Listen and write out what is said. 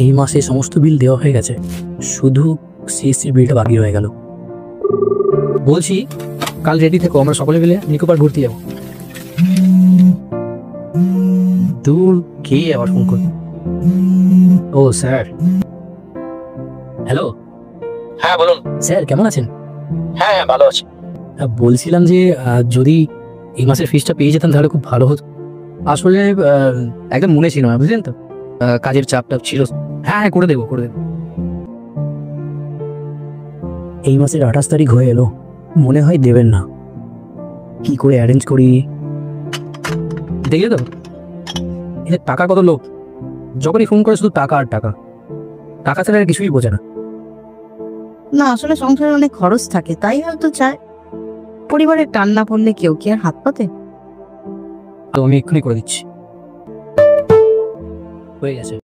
এই মাসে সমস্ত বিল দেওয়া হয়ে গেছে, শুধু সিএসসির বিলটা বাকি রয়ে গেল। বলছি কাল রেডি থেকো, আমরা সকলে মিলে নিকো পার্ক ঘুরতে যাবো। দূর, কে আবার ফোন করবে? ও স্যার, হ্যালো। হ্যাঁ বলুন। স্যার কেমন আছেন? হ্যাঁ হ্যাঁ ভালো আছি। বলছিলাম যে যদি এই মাসের ফিসটা পেয়ে যেতাম তাহলে খুব ভালো হতো। আসলে একদম মনে ছিল না, বুঝলেন তো, কাজের চাপ টাপ ছিল। হ্যাঁ হ্যাঁ, করে দেবো করে দেবো। এই মাসের 28 তারিখ হয়ে এলো, মনে হয় দেবেন না। কি করে অ্যারেঞ্জ করি? দেখলে তো এদের টাকার কত লোভ, যখনই ফোন করে শুধু টাকা আর টাকা, টাকা ছাড়া আর কিছুই বোঝে না। না, আসলে সংসারে অনেক খরচ থাকে, তাই হয়তো চায়। পরিবারের টান না পড়লে কেউ কি আর হাত পাতে? তো আমি এক্ষুনি করে দিচ্ছি, হয়ে গেছে।